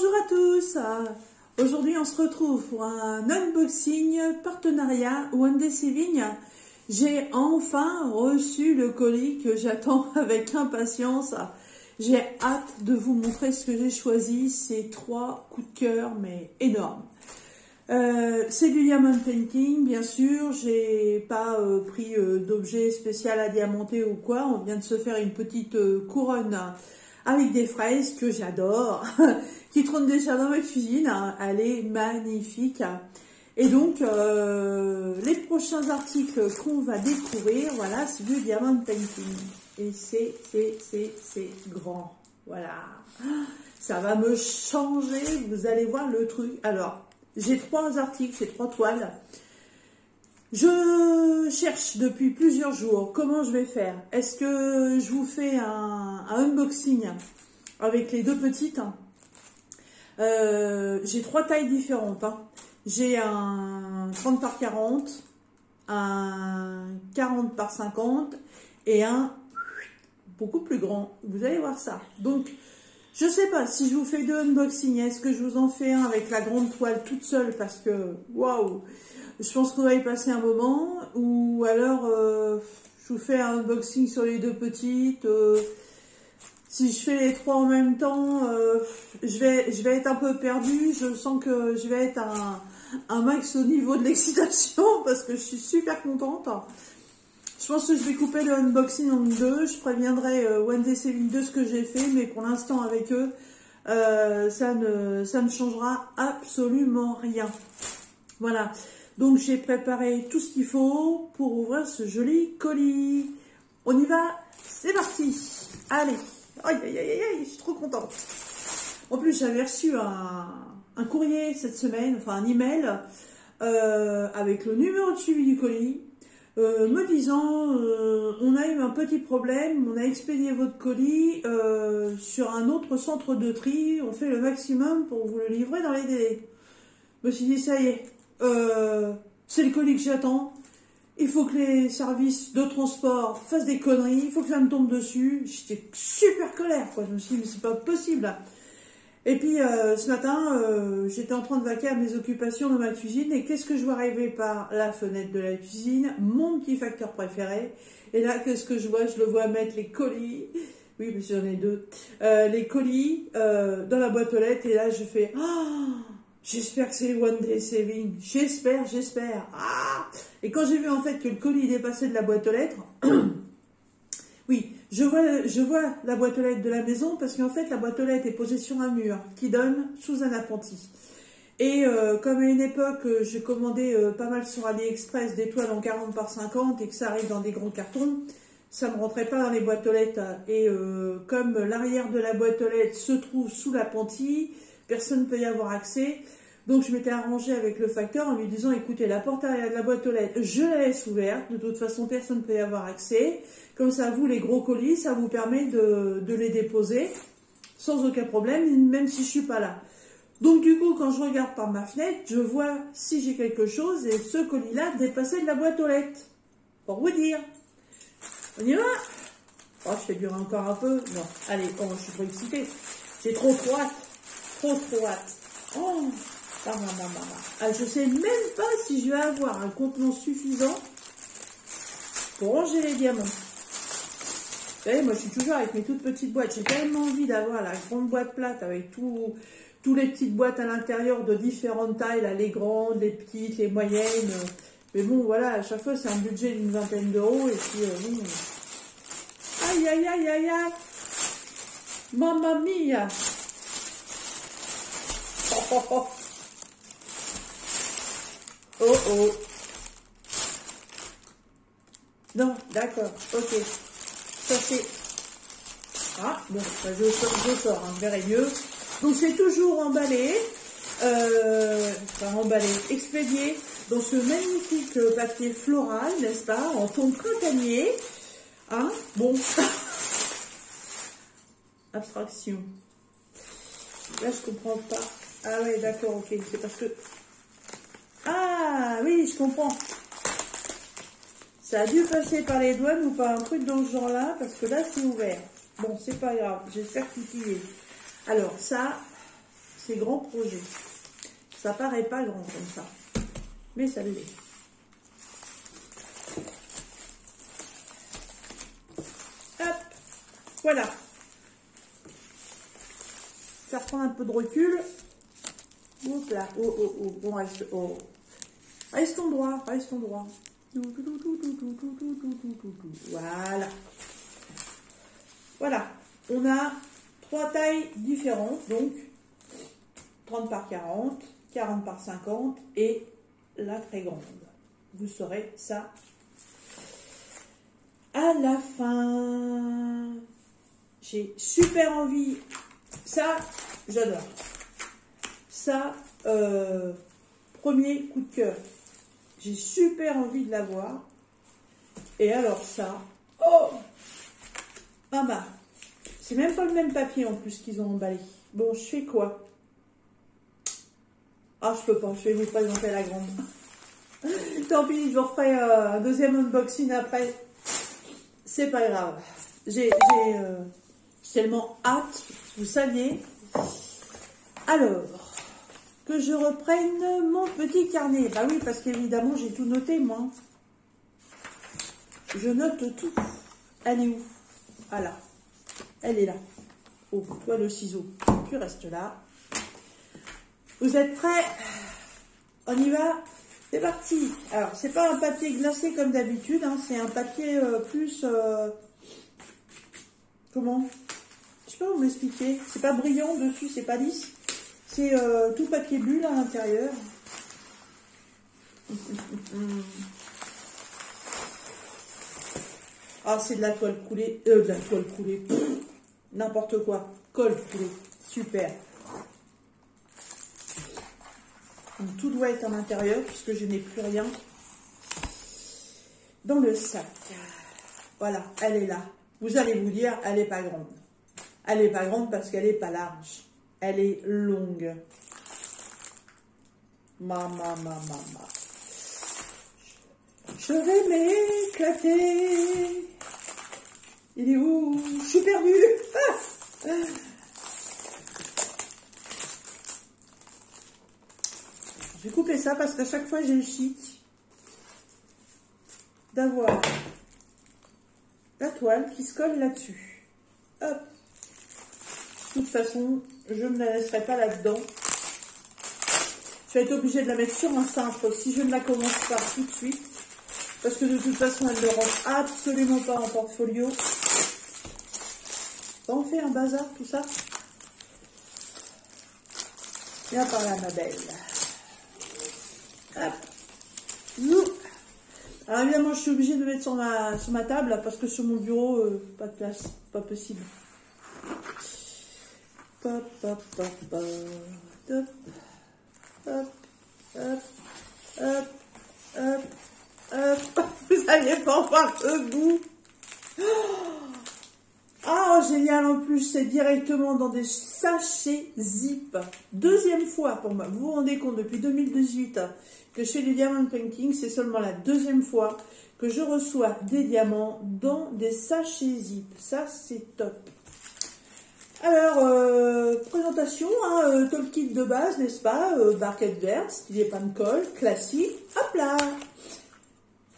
Bonjour à tous. Aujourd'hui on se retrouve pour un unboxing partenariat One Saving. J'ai enfin reçu le colis que j'attends avec impatience. J'ai hâte de vous montrer ce que j'ai choisi. C'est 3 coups de cœur mais énormes. C'est du diamond painting, bien sûr. J'ai pas pris d'objet spécial à diamanter ou quoi. On vient de se faire une petite couronne avec des fraises que j'adore, qui trône déjà dans ma cuisine. Elle est magnifique. Et donc, les prochains articles qu'on va découvrir, voilà, c'est du diamond painting. Et c'est grand. Voilà. Ça va me changer, vous allez voir le truc. Alors, j'ai 3 articles, j'ai 3 toiles. Je cherche depuis plusieurs jours comment je vais faire. Est-ce que je vous fais un unboxing avec les 2 petites? J'ai 3 tailles différentes. J'ai un 30 par 40, un 40 par 50 et un beaucoup plus grand. Vous allez voir ça. Donc, je ne sais pas si je vous fais 2 unboxings. Est-ce que je vous en fais un avec la grande toile toute seule parce que, waouh, je pense qu'on va y passer un moment. Ou alors, je vous fais un unboxing sur les 2 petites. Si je fais les 3 en même temps, je vais être un peu perdue. Je sens que je vais être un max au niveau de l'excitation parce que je suis super contente. Je pense que je vais couper le unboxing en 2. Je préviendrai One Saving 2 ce que j'ai fait, mais pour l'instant avec eux, ça ne changera absolument rien. Voilà. Donc j'ai préparé tout ce qu'il faut pour ouvrir ce joli colis. On y va, c'est parti. Allez. Aïe, aïe, aïe, aïe, je suis trop contente. En plus, j'avais reçu un courrier cette semaine, enfin un email, avec le numéro de suivi du colis. Me disant on a eu un petit problème, on a expédié votre colis sur un autre centre de tri, on fait le maximum pour vous le livrer dans les délais. Je me suis dit ça y est, c'est le colis que j'attends, il faut que les services de transport fassent des conneries, il faut que ça me tombe dessus. J'étais super colère quoi, je me suis dit mais c'est pas possible. Et puis ce matin, j'étais en train de vaquer à mes occupations dans ma cuisine et qu'est-ce que je vois arriver par la fenêtre de la cuisine? Mon petit facteur préféré. Et là, qu'est-ce que je vois? Je le vois mettre les colis, oui, parce que j'en ai 2, les colis dans la boîte aux lettres. Et là, je fais, oh, j'espère que c'est One Saving. J'espère. Ah! Et quand j'ai vu en fait que le colis dépassait de la boîte aux lettres, oui, je vois la boîte aux lettres de la maison parce qu'en fait, la boîte aux lettres est posée sur un mur qui donne sous un appentis. Et comme à une époque, j'ai commandé pas mal sur AliExpress des toiles en 40 par 50 et que ça arrive dans des gros cartons, ça ne me rentrait pas dans les boîtes aux lettres. Et comme l'arrière de la boîte aux lettres se trouve sous l'appentis, personne ne peut y avoir accès. Donc je m'étais arrangée avec le facteur en lui disant, écoutez, la porte arrière de la boîte aux lettres, je la laisse ouverte, de toute façon personne ne peut y avoir accès. Comme ça, vous, les gros colis, ça vous permet de les déposer sans aucun problème, même si je suis pas là. Donc du coup, quand je regarde par ma fenêtre, je vois si j'ai quelque chose et ce colis-là dépassait de la boîte aux lettres. Pour vous dire. On y va? Oh, je fais durer encore un peu. Non, allez, oh, je suis trop excitée. J'ai trop hâte. Trop hâte. Oh, je sais même pas si je vais avoir un contenant suffisant pour ranger les diamants. Vous savez, moi je suis toujours avec mes toutes petites boîtes. J'ai tellement envie d'avoir la grande boîte plate avec tous les petites boîtes à l'intérieur de différentes tailles, là, les grandes, les petites, les moyennes. Mais bon, voilà, à chaque fois c'est un budget d'une vingtaine d'euros. Et puis, bon. Aïe, aïe, aïe, aïe, aïe. Mamma mia. Oh, oh, oh. Oh, oh. Non, d'accord, ok. Ça c'est... Ah, bon, ça, je sors, vous verrez mieux. Donc c'est toujours emballé, expédié dans ce magnifique papier floral, n'est-ce pas, en ton printanier. Hein, bon. Abstraction. Là, je comprends pas. Ah ouais, d'accord, ok. C'est parce que... Ah, oui, je comprends. Ça a dû passer par les douanes ou par un truc dans ce genre-là, parce que là, c'est ouvert. Bon, c'est pas grave. J'espère qu'il y est. Alors, ça, ces grands projets. Ça paraît pas grand comme ça, mais ça l'est. Hop, voilà. Faire prendre un peu de recul. Oups là, oh, oh, oh, bon, reste, oh. Restons droit, restons droit. Voilà. Voilà. On a 3 tailles différentes, donc 30 par 40, 40 par 50 et la très grande. Vous saurez ça à la fin. J'ai super envie. Ça, j'adore. Ça, premier coup de cœur. J'ai super envie de l'avoir. Et alors ça, oh, ah bah, c'est même pas le même papier en plus qu'ils ont emballé. Bon, je fais quoi? Ah, je peux pas, je vais vous présenter la grande. Tant pis, je vous referai un deuxième unboxing après. C'est pas grave. J'ai tellement hâte, vous saviez. Alors, que je reprenne mon petit carnet. Bah oui, parce qu'évidemment, j'ai tout noté, moi. Je note tout. Elle est où? Ah là. Elle est là. Oh, toi le ciseau. Tu restes là. Vous êtes prêts? On y va? C'est parti. Alors, c'est pas un papier glacé comme d'habitude, hein, c'est un papier plus... comment? Je sais pas vous m'expliquer. C'est pas brillant dessus, c'est pas lisse. C'est tout papier bulle à l'intérieur. Ah, c'est de la toile coulée. De la toile coulée. N'importe quoi. Colle coulée. Super. Donc, tout doit être à l'intérieur puisque je n'ai plus rien dans le sac. Voilà, elle est là. Vous allez vous dire, elle n'est pas grande. Elle n'est pas grande parce qu'elle n'est pas large. Elle est longue. Mama. Je vais m'éclater. Il est où? Je suis perdue. Ah. Je vais couper ça parce qu'à chaque fois j'ai le chic d'avoir la toile qui se colle là-dessus. Hop. De toute façon, je ne la laisserai pas là-dedans. Je vais être obligée de la mettre sur un cintre si je ne la commence pas tout de suite. Parce que de toute façon, elle ne rentre absolument pas en portfolio. Ça en fait un bazar, tout ça. Viens par là, ma belle. Hop. Alors évidemment, je suis obligée de le mettre sur ma table, là, parce que sur mon bureau, pas de place, pas possible. Hop, hop, hop, hop, hop, hop, hop, hop, hop, hop. Vous n'allez pas voir le bout. Ah, génial, en plus, c'est directement dans des sachets zip. Deuxième fois pour moi. Vous vous rendez compte, depuis 2018 que je fais du diamond painting, c'est seulement la deuxième fois que je reçois des diamants dans des sachets zip. Ça, c'est top. Alors, présentation, hein, top kit de base, n'est-ce pas? Barquette verte, stylet pan de colle, classique. Hop là.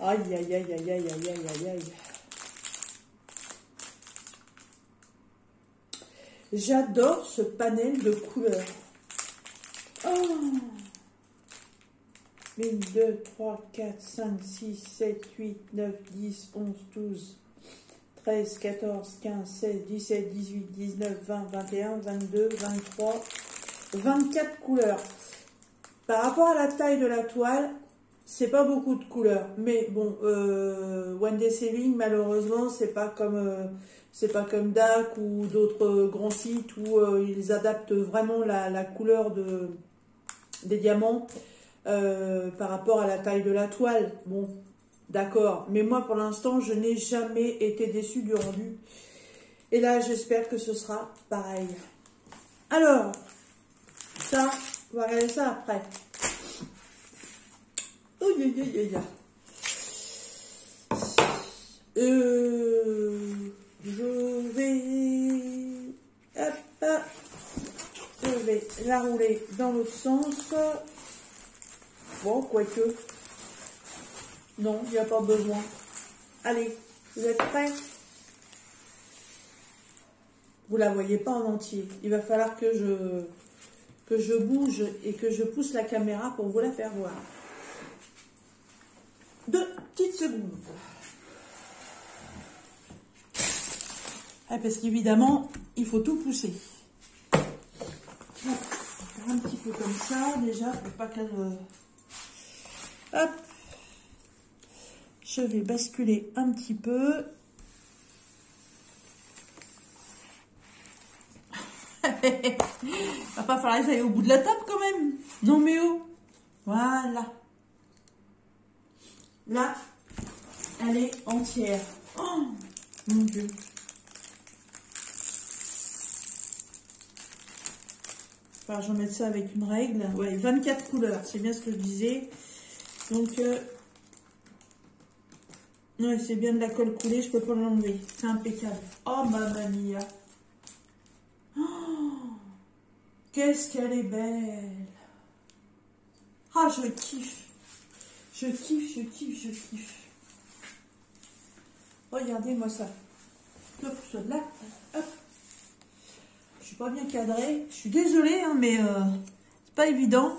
Aïe, aïe, aïe, aïe, aïe, aïe, aïe, aïe, aïe. J'adore ce panel de couleurs. Oh, 1, 2, 3, 4, 5, 6, 7, 8, 9, 10, 11, 12, 13, 14, 15, 16, 17, 18, 19, 20, 21, 22, 23, 24 couleurs. Par rapport à la taille de la toile, c'est pas beaucoup de couleurs. Mais bon, One Day Saving, malheureusement, c'est pas comme DAC ou d'autres grands sites où ils adaptent vraiment la couleur des diamants par rapport à la taille de la toile. Bon, d'accord. Mais moi, pour l'instant, je n'ai jamais été déçue du rendu. Et là, j'espère que ce sera pareil. Alors, ça, on va regarder ça après. Oh, je vais... Hop, hop. vais la rouler dans l'autre sens. Bon, quoique. Non, il n'y a pas besoin. Allez, vous êtes prêts? Vous la voyez pas en entier. Il va falloir que je bouge et que je pousse la caméra pour vous la faire voir. 2 petites secondes. Ah, parce qu'évidemment, il faut tout pousser. On va faire un petit peu comme ça, déjà, pour pas qu'elle... Hop. Je vais basculer un petit peu. Va pas falloir que j'aille au bout de la table quand même. Non mais oh. Voilà. Là, elle est entière. Oh mon Dieu. Enfin, je vais mettre ça avec une règle. Ouais, 24 couleurs, c'est bien ce que je disais. Donc, ouais, c'est bien de la colle coulée, je peux pas l'enlever. C'est impeccable. Oh, mamma mia. Oh, qu'est-ce qu'elle est belle. Ah, je kiffe. Je kiffe, je kiffe, je kiffe. Regardez-moi ça. Hop, ça de là. Hop. Je suis pas bien cadrée. Je suis désolée, hein, mais c'est pas évident.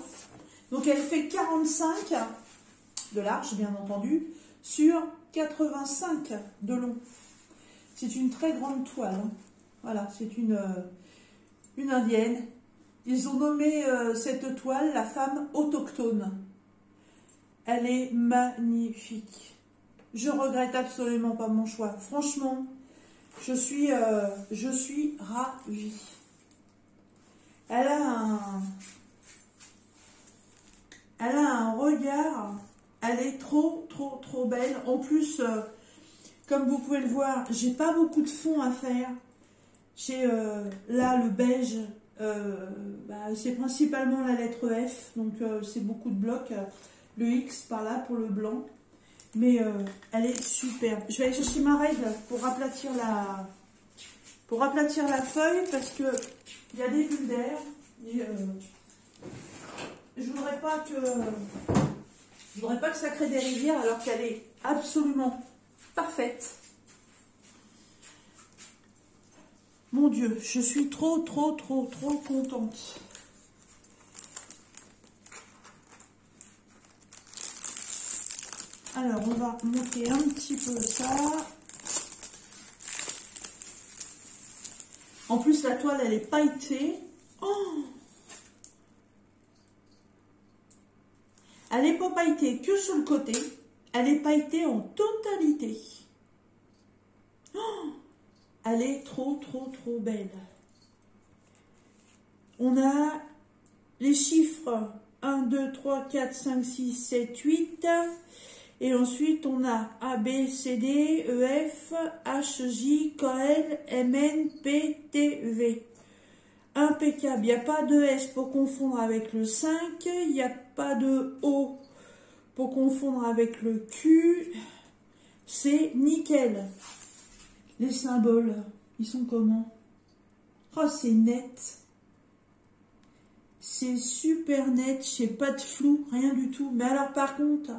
Donc, elle fait 45 de large, bien entendu, sur 85 de long. C'est une très grande toile. Hein. Voilà, c'est une indienne. Ils ont nommé cette toile la femme autochtone. Elle est magnifique. Je regrette absolument pas mon choix. Franchement, je suis ravie. Elle a un regard. Elle est trop belle. En plus, comme vous pouvez le voir, j'ai pas beaucoup de fond à faire. J'ai là le beige. C'est principalement la lettre F. Donc c'est beaucoup de blocs. Le X par là pour le blanc. Mais elle est superbe. Je vais aller chercher ma règle pour aplatir la feuille parce que il y a des bulles d'air. Je voudrais pas que ça crée des rivières alors qu'elle est absolument parfaite. Mon Dieu, je suis trop contente. Alors, on va monter un petit peu ça. En plus, la toile, elle est pailletée. Oh, elle n'est pas pailletée que sur le côté. Elle est pailletée en totalité. Oh, elle est trop belle. On a les chiffres 1, 2, 3, 4, 5, 6, 7, 8. Et ensuite, on a A, B, C, D, E, F, H, J, K, L, M, N, P, T, V. Impeccable. Il n'y a pas de S pour confondre avec le 5. Il n'y a pas de O pour confondre avec le Q. C'est nickel. Les symboles, ils sont comment? Oh, c'est net. C'est super net. Je n'ai pas de flou, rien du tout. Mais alors, par contre...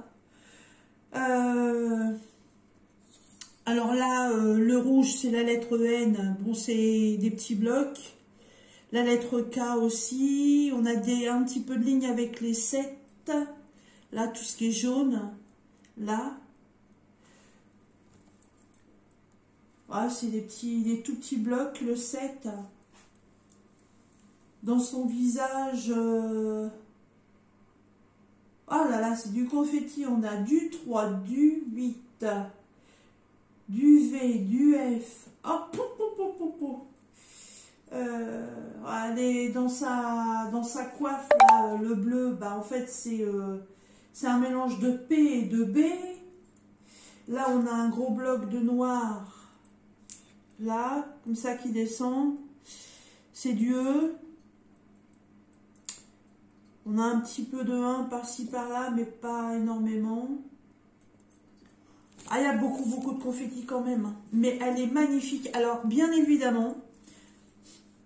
alors là, le rouge, c'est la lettre N. Bon, c'est des petits blocs. La lettre K aussi. On a un petit peu de ligne avec les 7. Là, tout ce qui est jaune. Là. Ah, c'est des tout petits blocs, le 7. Dans son visage... Oh là là, c'est du confetti. On a du 3, du 8, du V, du F. Oh, allez, dans sa coiffe, là, le bleu, bah, en fait, c'est un mélange de P et de B. Là, on a un gros bloc de noir. Là, comme ça, qui descend. C'est du E. On a un petit peu de 1 par-ci par-là, mais pas énormément. Ah, il y a beaucoup de confetti quand même. Mais elle est magnifique. Alors, bien évidemment,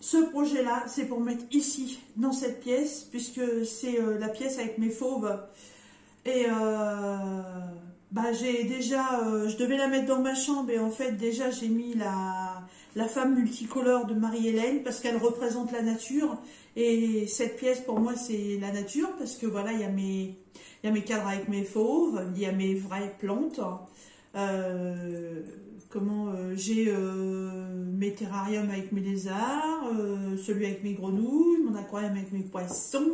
Ce projet-là, c'est pour mettre ici, dans cette pièce, puisque c'est la pièce avec mes fauves. Et j'ai déjà, je devais la mettre dans ma chambre, et en fait, déjà, j'ai mis la femme multicolore de Marie-Hélène, parce qu'elle représente la nature. Et cette pièce, pour moi, c'est la nature, parce que voilà, il y a mes cadres avec mes fauves, il y a mes vraies plantes. J'ai mes terrariums avec mes lézards, celui avec mes grenouilles, mon aquarium avec mes poissons.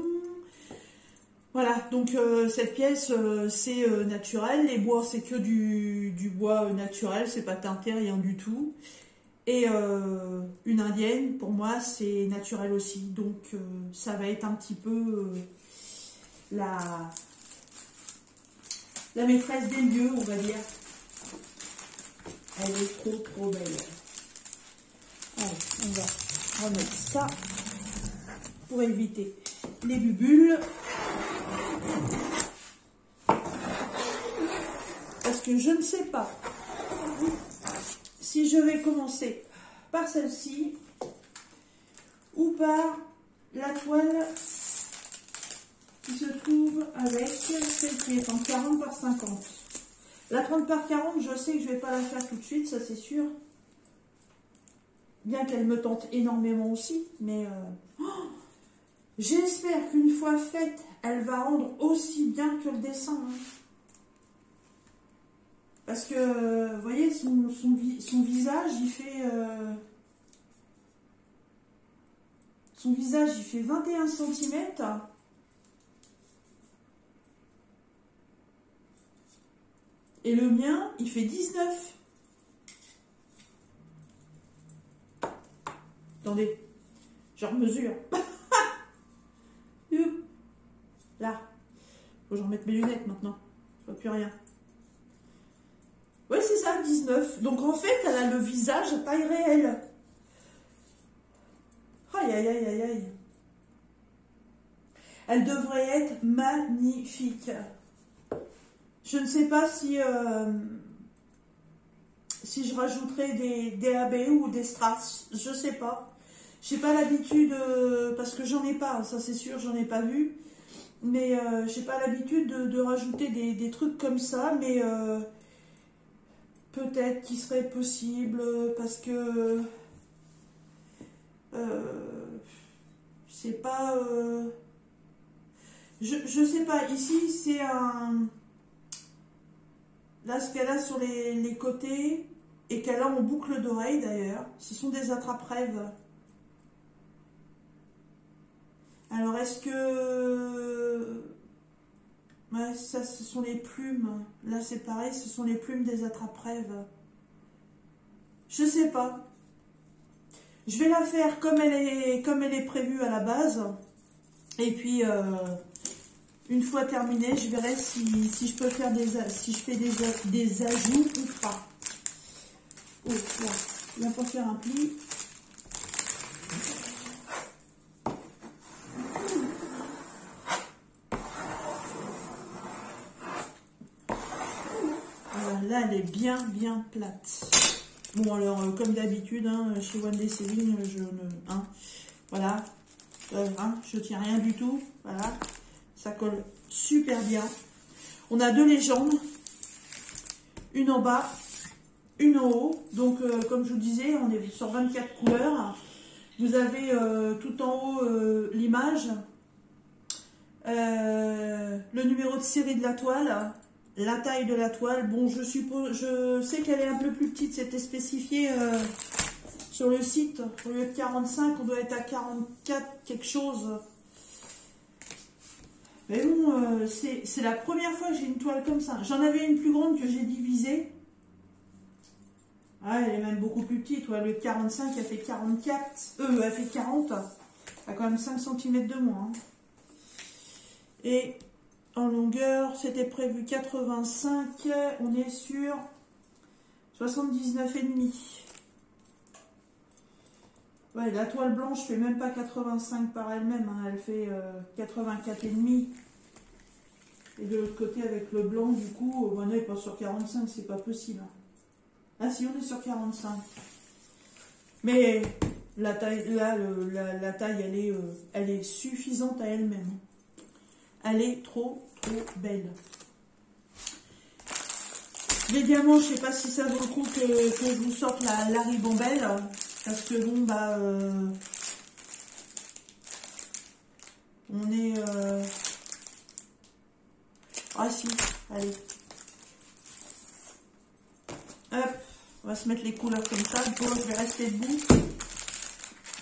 Voilà, donc cette pièce c'est naturel, les bois c'est que du bois naturel, c'est pas teinté, rien du tout. Et une indienne, pour moi, c'est naturel aussi, donc ça va être un petit peu la maîtresse des lieux, on va dire. Elle est trop belle. Allez, on va remettre ça pour éviter les bubules. Parce que je ne sais pas si je vais commencer par celle-ci ou par la toile qui se trouve avec celle qui est en 40 par 50. La 30 par 40, je sais que je ne vais pas la faire tout de suite, ça c'est sûr. Bien qu'elle me tente énormément aussi, mais j'espère qu'une fois faite, elle va rendre aussi bien que le dessin. Hein. Parce que, vous voyez, son visage, il fait... son visage, il fait 21 cm. Et le mien, il fait 19. Attendez, je remesure. Là. Faut que je remette mes lunettes maintenant. Je vois plus rien. Ouais, c'est ça, 19. Donc en fait, elle a le visage à taille réelle. Aïe, aïe, aïe, aïe, aïe. Elle devrait être magnifique. Je ne sais pas si je rajouterai des ABO ou des strass. Je ne sais pas. Je n'ai pas l'habitude, parce que j'en ai pas, ça c'est sûr, j'en ai pas vu. Mais je n'ai pas l'habitude de rajouter des trucs comme ça. Mais peut-être qu'il serait possible, parce que c'est pas... je sais pas, ici c'est un... Là, ce qu'elle a sur les côtés, et qu'elle a en boucle d'oreille d'ailleurs, ce sont des attrape-rêves. Alors, est-ce que... Ouais, ça, ce sont les plumes. Là, c'est pareil, ce sont les plumes des attrape-rêves. Je sais pas. Je vais la faire comme elle est prévue à la base. Et puis... une fois terminé, je verrai si je peux faire si je fais des ajouts ou pas. Oh, là, il va pas faire un pli. Voilà, là, elle est bien plate. Bon, alors, comme d'habitude, hein, chez One Day Saving, voilà, je tiens rien du tout, voilà. Ça colle super bien. On a deux légendes. Une en bas, une en haut. Donc, comme je vous disais, on est sur 24 couleurs. Vous avez tout en haut l'image. Le numéro de série de la toile. La taille de la toile. Bon, je sais qu'elle est un peu plus petite. C'était spécifié sur le site. Au lieu de 45, on doit être à 44 quelque chose. Mais bon, c'est la première fois que j'ai une toile comme ça. J'en avais une plus grande que j'ai divisée. Ah, elle est même beaucoup plus petite. Ouais, le 45, elle fait 44. Elle fait 40. Elle a quand même 5 cm de moins. Hein. Et en longueur, c'était prévu 85. On est sur 79,5. Ouais, la toile blanche fait même pas 85 par elle-même, hein, elle fait 84,5. Et de l'autre côté, avec le blanc, du coup, on n'est pas sur 45, c'est pas possible. Ah si, on est sur 45. Mais La taille, là, la taille, elle est suffisante à elle-même. Elle est trop belle. Les diamants, je sais pas si ça vaut le coup que je vous sorte la ribambelle. Parce que bon, bah... on est... Ah si, allez. Hop, on va se mettre les couleurs comme ça. Bon, je vais rester debout.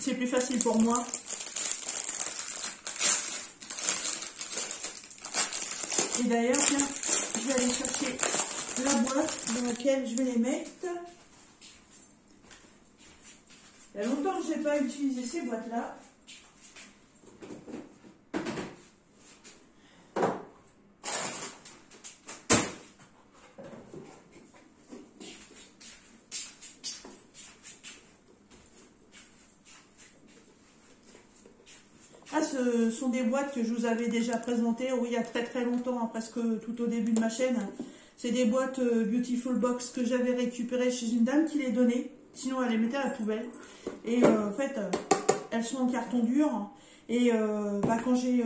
C'est plus facile pour moi. Et d'ailleurs, tiens, je vais aller chercher la boîte dans laquelle je vais les mettre. Il y a longtemps que je n'ai pas utilisé ces boîtes-là. Ah, ce sont des boîtes que je vous avais déjà présentées, oui, il y a très longtemps, hein, presque tout au début de ma chaîne. C'est des boîtes Beautiful Box que j'avais récupérées chez une dame qui les donnait, sinon elle les mettait à la poubelle. Et en fait, elles sont en carton dur. Et bah, quand j'ai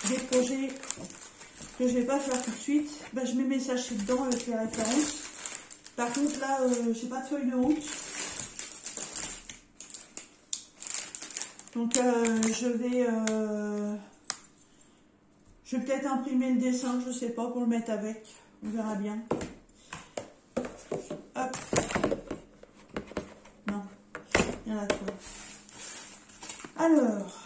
des projets que je ne vais pas faire tout de suite, bah, je mets mes sachets dedans avec les références. Par contre, là, je n'ai pas de feuille de route. Donc je vais peut-être imprimer le dessin, je sais pas, pour le mettre avec. On verra bien. Hop. Non, il y en a trop. Alors,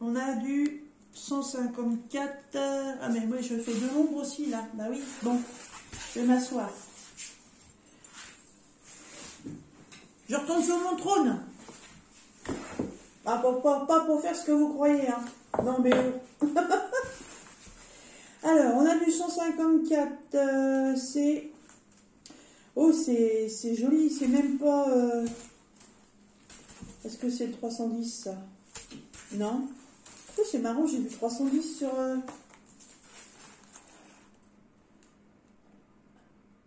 on a du 154. Ah mais oui, je fais de l'ombre aussi là. Bah oui, bon, je vais m'asseoir. Je retourne sur mon trône. Ah, pas pour faire ce que vous croyez, hein. Non, mais... Alors, on a du 154, c'est... Oh, c'est joli, c'est même pas... Est-ce que c'est le 310, ça? Non. Oh, c'est marrant, j'ai du 310 sur...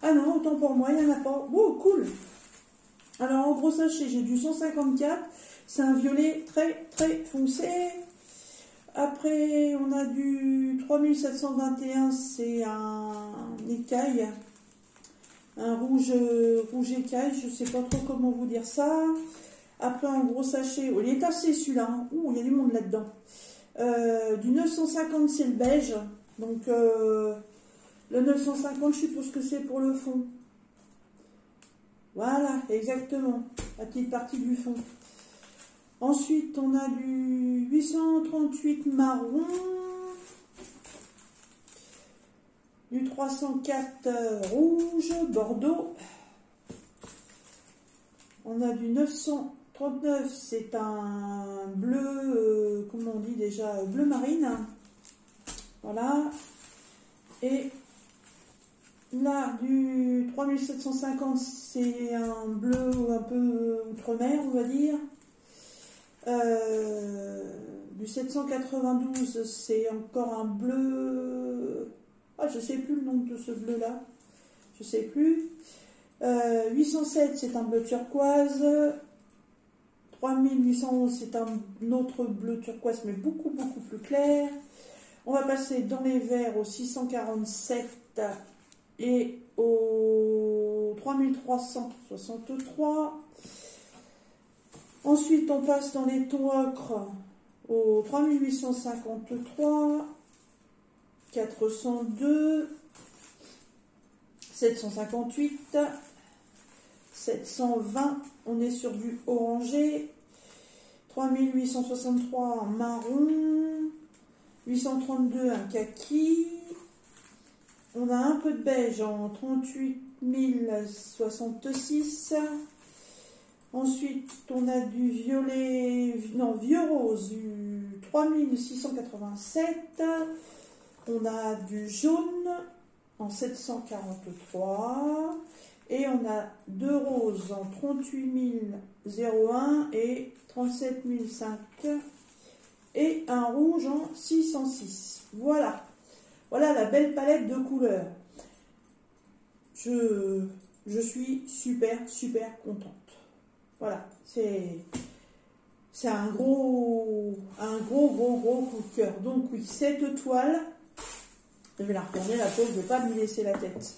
Ah non, autant pour moi, il n'y en a pas. Oh, cool. Alors, en gros sachet, j'ai du 154. C'est un violet très foncé. Après, on a du 3721, c'est un écaille. Un rouge écaille, je ne sais pas trop comment vous dire ça. Après, un gros sachet. Oh, il est assez celui-là. Hein. Ouh, il y a du monde là-dedans. Du 950, c'est le beige. Donc, le 950, je suppose que c'est pour le fond. Voilà, exactement. La petite partie du fond. Ensuite, on a du 838 marron, du 304 rouge, bordeaux. On a du 939, c'est un bleu, comment on dit déjà, bleu marine. Voilà. Et là, du 3750, c'est un bleu un peu outre-mer, on va dire. Du 792, c'est encore un bleu. Ah, je sais plus le nom de ce bleu là. Je sais plus. 807, c'est un bleu turquoise. 3811, c'est un autre bleu turquoise, mais beaucoup plus clair. On va passer dans les verts au 647 et au 3363. Ensuite, on passe dans les tons ocre au 3853, 402, 758, 720, on est sur du orangé, 3863 en marron, 832 un kaki, on a un peu de beige en 38 066. Ensuite, on a du violet, non, vieux rose, du 3687. On a du jaune en 743. Et on a deux roses en 38 001 et 37 005. Et un rouge en 606. Voilà. Voilà la belle palette de couleurs. Je suis super contente. Voilà, c'est un gros coup de cœur. Donc oui, cette toile, je vais la retourner, la pauvre, je ne vais pas lui laisser la tête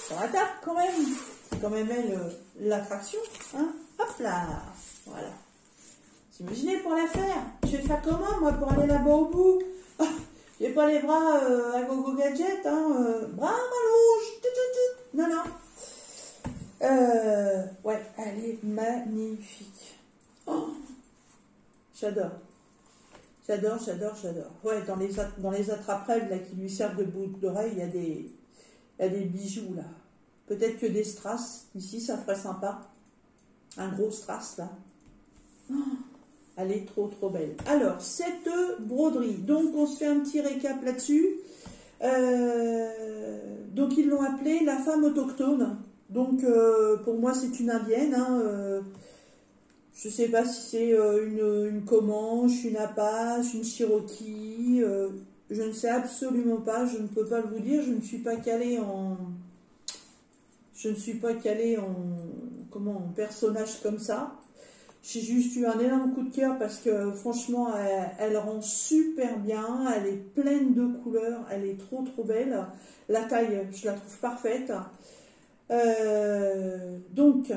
sur la table quand même. C'est quand même elle l'attraction. Hein. Hop là, voilà. Vous imaginez pour la faire? Je vais faire comment moi pour aller là-bas au bout? J'ai pas les bras à gogo gadget, hein. Bras m'allonge. Non, non. Ouais, elle est magnifique. Oh, j'adore. J'adore, j'adore, j'adore. Ouais, dans les attrape-rêves là, qui lui servent de boucle d'oreille, il y a des bijoux là. Peut-être que des strass. Ici, ça ferait sympa. Un gros strass là. Oh, elle est trop, trop belle. Alors, cette broderie. Donc, on se fait un petit récap là-dessus. Donc, ils l'ont appelée la femme autochtone. Donc, pour moi, c'est une indienne. Hein, je ne sais pas si c'est une Comanche, une Apache, une Cherokee. Je ne sais absolument pas. Je ne peux pas vous dire. Je ne suis pas calée en... en personnage comme ça. J'ai juste eu un énorme coup de cœur parce que franchement, elle rend super bien. Elle est pleine de couleurs. Elle est trop, trop belle. La taille, je la trouve parfaite. Donc,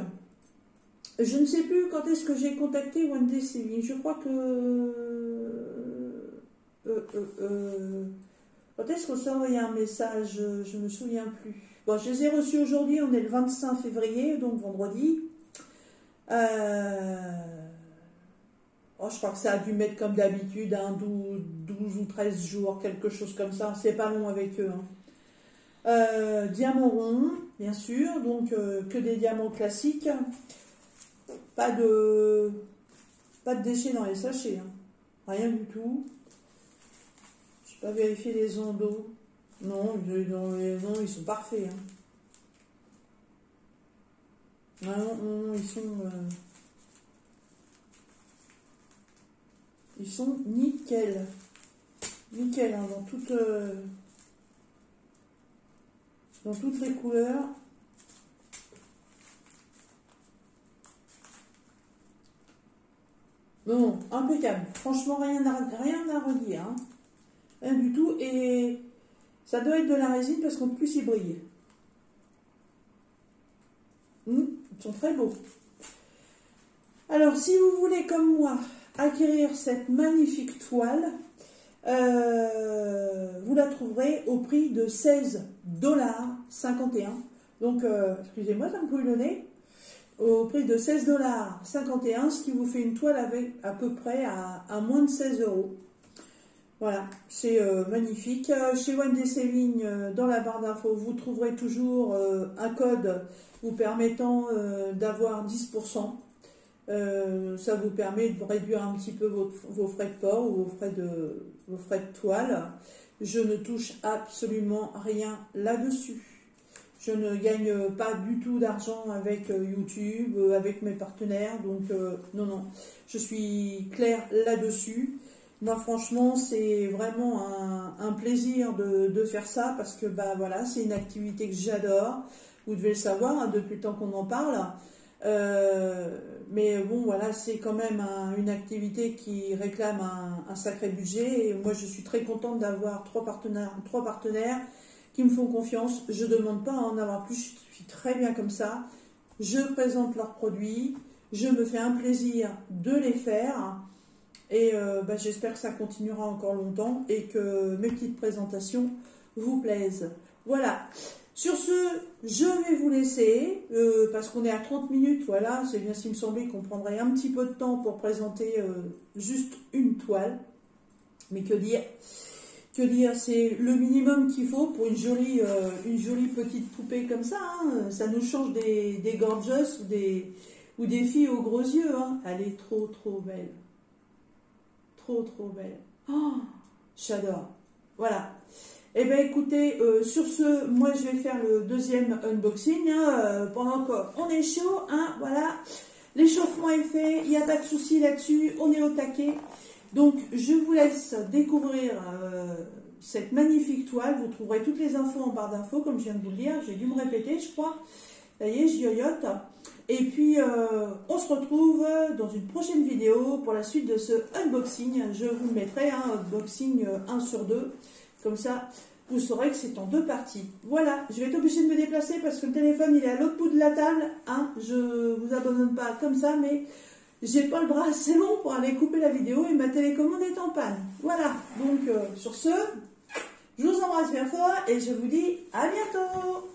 je ne sais plus quand est-ce que j'ai contacté Wendy Sewing. Je crois que... quand est-ce qu'on s'est envoyé un message? Je ne me souviens plus. Bon, je les ai reçus aujourd'hui. On est le 25 février, donc vendredi. Oh, je crois que ça a dû mettre comme d'habitude 12 ou 13 jours, quelque chose comme ça. C'est pas long avec eux. Hein. Diamant rond, bien sûr, donc que des diamants classiques. Pas de déchets dans les sachets. Hein. Rien du tout. Je n'ai pas vérifié les ondes d'eau. Non, ils sont parfaits. Hein. Non, ils sont nickel. Nickel, hein, dans toutes les couleurs. Non, impeccable. Franchement, rien à redire. Hein. Rien du tout. Et ça doit être de la résine parce qu'en plus, ils brillent. Ils sont très beaux. Alors, si vous voulez, comme moi, acquérir cette magnifique toile, vous la trouverez au prix de 16,51 $. Donc, excusez-moi, ça me pouille le nez. Au prix de 16,51 $, ce qui vous fait une toile avec à peu près à moins de 16 €. Voilà, c'est magnifique. Chez Wendy Sewing, dans la barre d'infos, vous trouverez toujours un code vous permettant d'avoir 10%. Ça vous permet de réduire un petit peu vos frais de port ou vos frais de toile. Je ne touche absolument rien là-dessus. Je ne gagne pas du tout d'argent avec YouTube, avec mes partenaires. Donc, non. Je suis claire là-dessus. Moi, franchement, c'est vraiment un plaisir de faire ça parce que, bah, voilà, c'est une activité que j'adore. Vous devez le savoir, hein, depuis le temps qu'on en parle. Mais bon, voilà, c'est quand même une activité qui réclame un sacré budget. Et moi, je suis très contente d'avoir trois partenaires qui me font confiance. Je ne demande pas à en avoir plus, je suis très bien comme ça. Je présente leurs produits, je me fais un plaisir de les faire. Et bah, j'espère que ça continuera encore longtemps et que mes petites présentations vous plaisent. Voilà. Sur ce, je vais vous laisser, parce qu'on est à 30 minutes, voilà, c'est bien s'il me semblait qu'on prendrait un petit peu de temps pour présenter juste une toile. Mais que dire, c'est le minimum qu'il faut pour une jolie petite poupée comme ça. Hein. Ça nous change des gorgeous ou des filles aux gros yeux. Hein. Elle est trop, trop belle. Trop, trop belle. Oh, j'adore. Voilà. Eh bien, écoutez, sur ce, moi, je vais faire le deuxième unboxing. Hein, pendant qu'on est chaud, hein, voilà. L'échauffement est fait, il n'y a pas de souci là-dessus, on est au taquet. Donc, je vous laisse découvrir cette magnifique toile. Vous trouverez toutes les infos en barre d'infos, comme je viens de vous le dire. J'ai dû me répéter, je crois. Ça y est, je yoyote. Et puis, on se retrouve dans une prochaine vidéo pour la suite de ce unboxing. Je vous mettrai un unboxing 1 sur 2. Comme ça, vous saurez que c'est en 2 parties. Voilà, je vais être obligée de me déplacer parce que le téléphone, il est à l'autre bout de la table. Hein. Je vous abandonne pas comme ça, mais j'ai pas le bras assez long pour aller couper la vidéo et ma télécommande est en panne. Voilà, donc sur ce, je vous embrasse bien fort et je vous dis à bientôt.